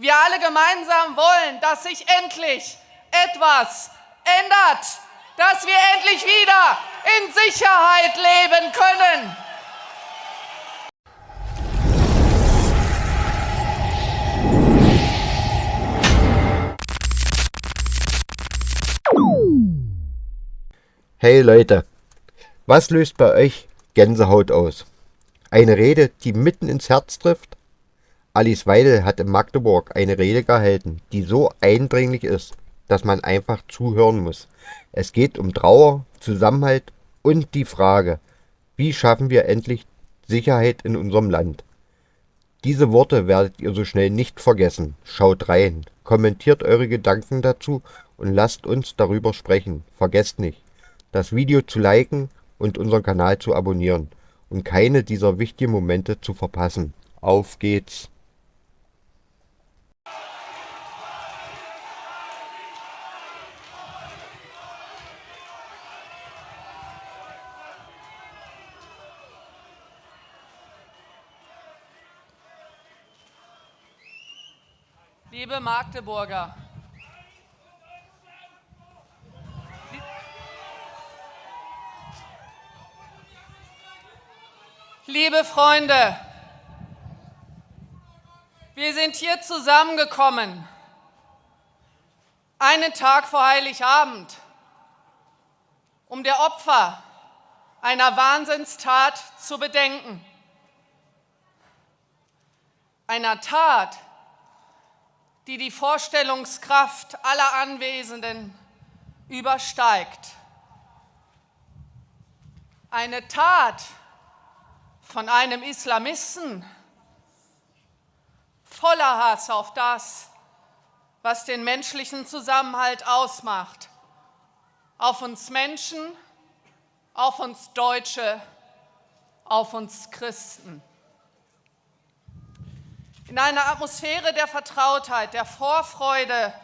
Wir alle gemeinsam wollen, dass sich endlich etwas ändert, dass wir endlich wieder in Sicherheit leben können. Hey Leute, was löst bei euch Gänsehaut aus? Eine Rede, die mitten ins Herz trifft? Alice Weidel hat in Magdeburg eine Rede gehalten, die so eindringlich ist, dass man einfach zuhören muss. Es geht um Trauer, Zusammenhalt und die Frage, wie schaffen wir endlich Sicherheit in unserem Land? Diese Worte werdet ihr so schnell nicht vergessen. Schaut rein, kommentiert eure Gedanken dazu und lasst uns darüber sprechen. Vergesst nicht, das Video zu liken und unseren Kanal zu abonnieren und keine dieser wichtigen Momente zu verpassen. Auf geht's! Liebe Magdeburger, liebe Freunde, wir sind hier zusammengekommen, einen Tag vor Heiligabend, um der Opfer einer Wahnsinnstat zu bedenken. Einer Tat, die die Vorstellungskraft aller Anwesenden übersteigt. Eine Tat von einem Islamisten voller Hass auf das, was den menschlichen Zusammenhalt ausmacht. Auf uns Menschen, auf uns Deutsche, auf uns Christen. In einer Atmosphäre der Vertrautheit, der Vorfreude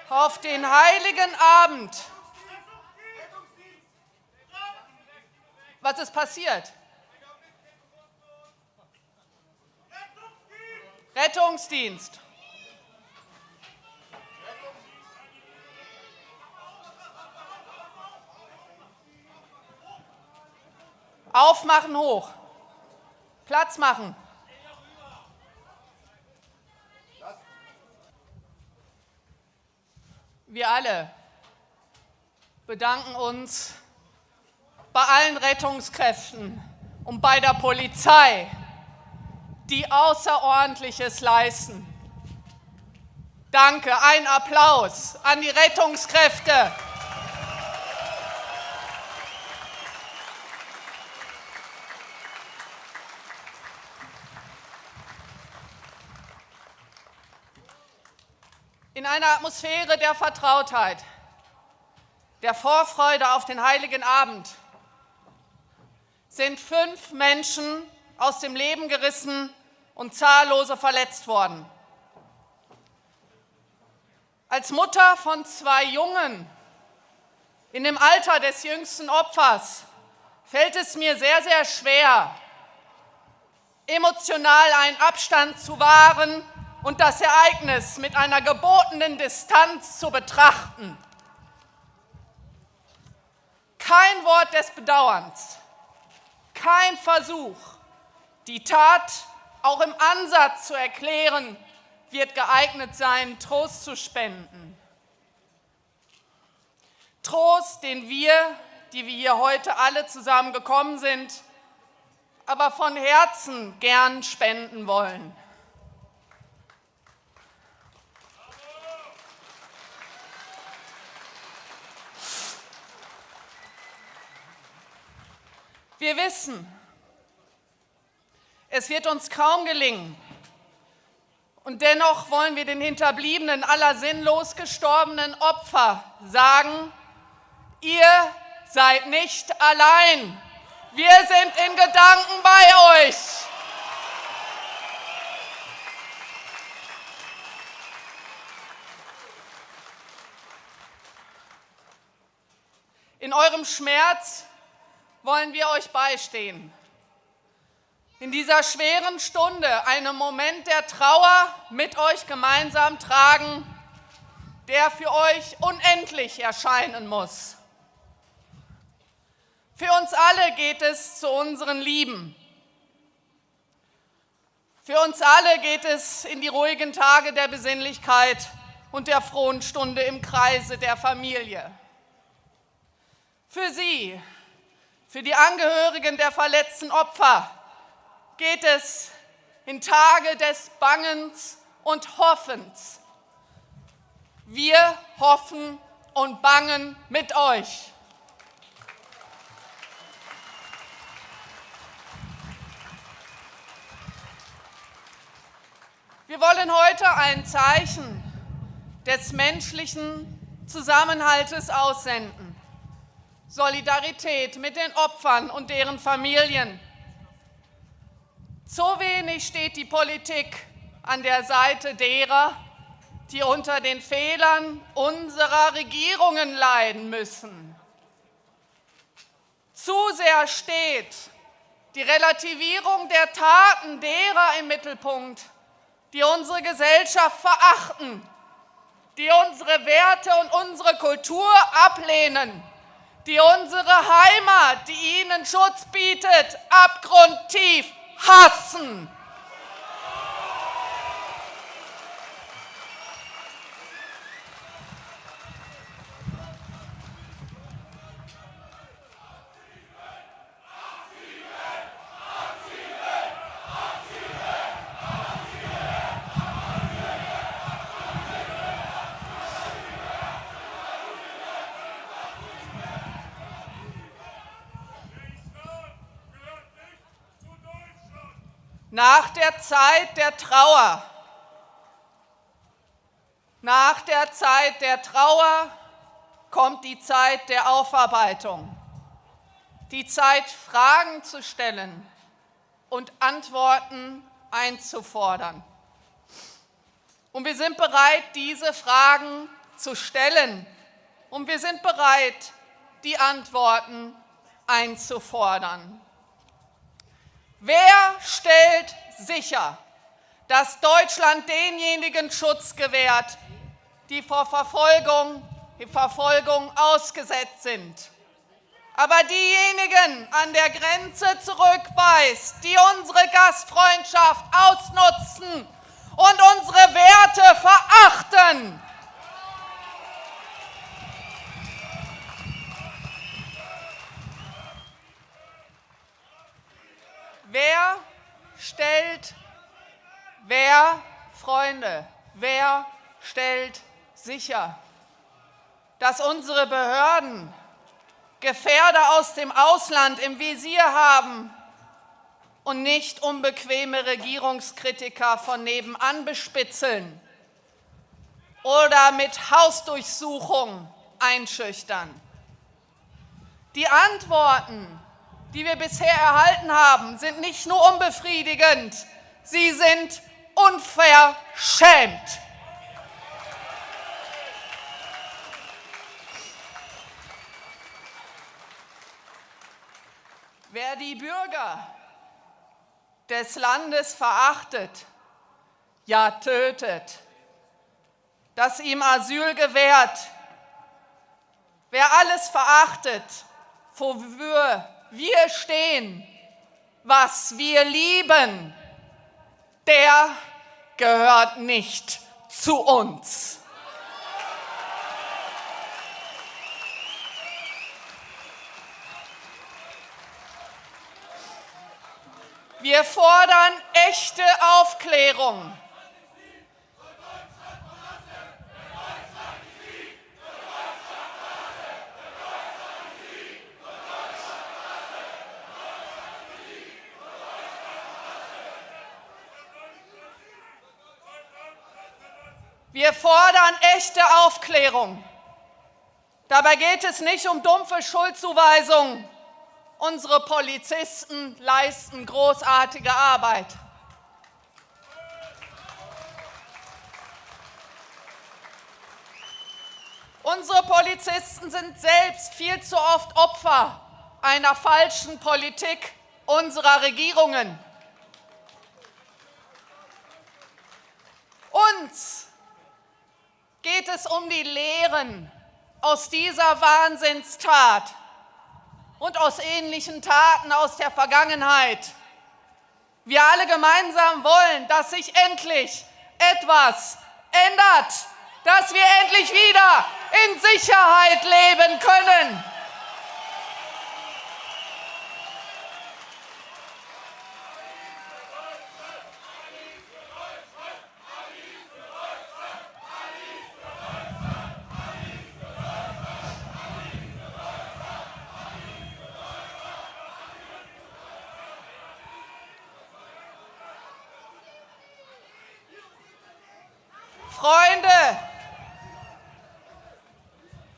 auf den heiligen Abend. Was ist passiert? Rettungsdienst. Aufmachen hoch. Platz machen. Wir alle bedanken uns bei allen Rettungskräften und bei der Polizei, die Außerordentliches leisten. Danke, ein Applaus an die Rettungskräfte. In einer Atmosphäre der Vertrautheit, der Vorfreude auf den heiligen Abend sind 5 Menschen aus dem Leben gerissen und zahllose verletzt worden. Als Mutter von 2 Jungen in dem Alter des jüngsten Opfers fällt es mir sehr, sehr schwer, emotional einen Abstand zu wahren und das Ereignis mit einer gebotenen Distanz zu betrachten. Kein Wort des Bedauerns, kein Versuch, die Tat auch im Ansatz zu erklären, wird geeignet sein, Trost zu spenden. Trost, den wir, die wir hier heute alle zusammengekommen sind, aber von Herzen gern spenden wollen. Wir wissen, es wird uns kaum gelingen. Und dennoch wollen wir den Hinterbliebenen aller sinnlos gestorbenen Opfer sagen, ihr seid nicht allein. Wir sind in Gedanken bei euch. In eurem Schmerz wollen wir euch beistehen. in dieser schweren Stunde einen Moment der Trauer mit euch gemeinsam tragen, der für euch unendlich erscheinen muss. Für uns alle geht es zu unseren Lieben. Für uns alle geht es in die ruhigen Tage der Besinnlichkeit und der frohen Stunde im Kreise der Familie. Für Sie, für die Angehörigen der verletzten Opfer, geht es in Tage des Bangens und Hoffens. Wir hoffen und bangen mit euch. Wir wollen heute ein Zeichen des menschlichen Zusammenhaltes aussenden. Solidarität mit den Opfern und deren Familien. Zu wenig steht die Politik an der Seite derer, die unter den Fehlern unserer Regierungen leiden müssen. Zu sehr steht die Relativierung der Taten derer im Mittelpunkt, die unsere Gesellschaft verachten, die unsere Werte und unsere Kultur ablehnen, die unsere Heimat, die ihnen Schutz bietet, abgrundtief hassen. Nach der Zeit der Trauer, kommt die Zeit der Aufarbeitung, die Zeit, Fragen zu stellen und Antworten einzufordern. Und wir sind bereit, diese Fragen zu stellen, und wir sind bereit, die Antworten einzufordern. Wer stellt sicher, dass Deutschland denjenigen Schutz gewährt, die vor Verfolgung ausgesetzt sind, aber diejenigen an der Grenze zurückweist, die unsere Gastfreundschaft ausnutzen und unsere Werte verachten? Wer stellt sicher, dass unsere Behörden Gefährder aus dem Ausland im Visier haben und nicht unbequeme Regierungskritiker von nebenan bespitzeln oder mit Hausdurchsuchung einschüchtern? Die Antworten, die wir bisher erhalten haben, sind nicht nur unbefriedigend, sie sind unverschämt. Wer die Bürger des Landes verachtet, ja tötet, das ihm Asyl gewährt, wer alles verachtet, wofür wir stehen, was wir lieben, der gehört nicht zu uns. Wir fordern echte Aufklärung. Wir fordern echte Aufklärung. Dabei geht es nicht um dumpfe Schuldzuweisungen. Unsere Polizisten leisten großartige Arbeit. Unsere Polizisten sind selbst viel zu oft Opfer einer falschen Politik unserer Regierungen. uns geht es um die Lehren aus dieser Wahnsinnstat und aus ähnlichen Taten aus der Vergangenheit. Wir alle gemeinsam wollen, dass sich endlich etwas ändert, dass wir endlich wieder in Sicherheit leben können. Freunde,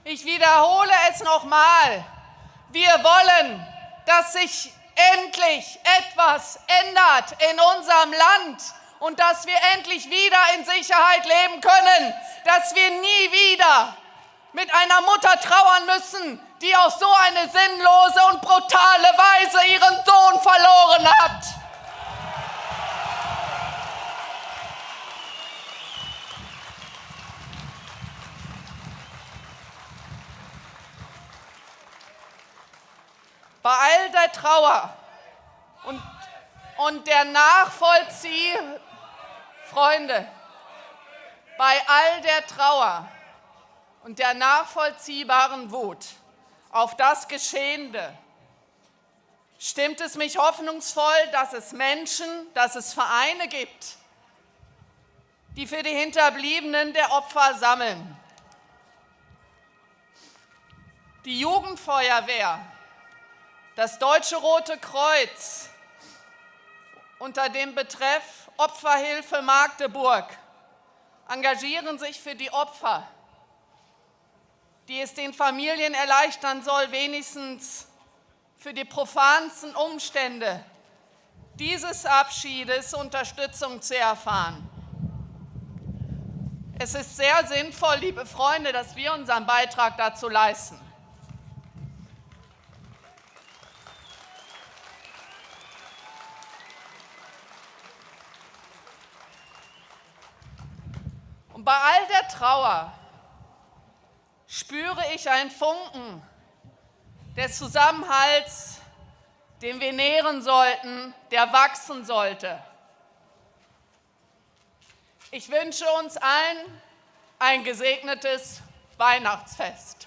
ich wiederhole es nochmal. Wir wollen, dass sich endlich etwas ändert in unserem Land und dass wir endlich wieder in Sicherheit leben können, dass wir nie wieder mit einer Mutter trauern müssen, die auf so eine sinnlose und brutale Weise ihren Sohn verloren hat. Bei all der Trauer und der Freunde, bei all der Trauer und der nachvollziehbaren Wut auf das Geschehene stimmt es mich hoffnungsvoll, dass es Menschen, dass es Vereine gibt, die für die Hinterbliebenen der Opfer sammeln. Die Jugendfeuerwehr, das Deutsche Rote Kreuz unter dem Betreff Opferhilfe Magdeburg engagieren sich für die Opfer, die es den Familien erleichtern soll, wenigstens für die profansten Umstände dieses Abschiedes Unterstützung zu erfahren. Es ist sehr sinnvoll, liebe Freunde, dass wir unseren Beitrag dazu leisten. Und bei all der Trauer spüre ich einen Funken des Zusammenhalts, den wir nähren sollten, der wachsen sollte. Ich wünsche uns allen ein gesegnetes Weihnachtsfest.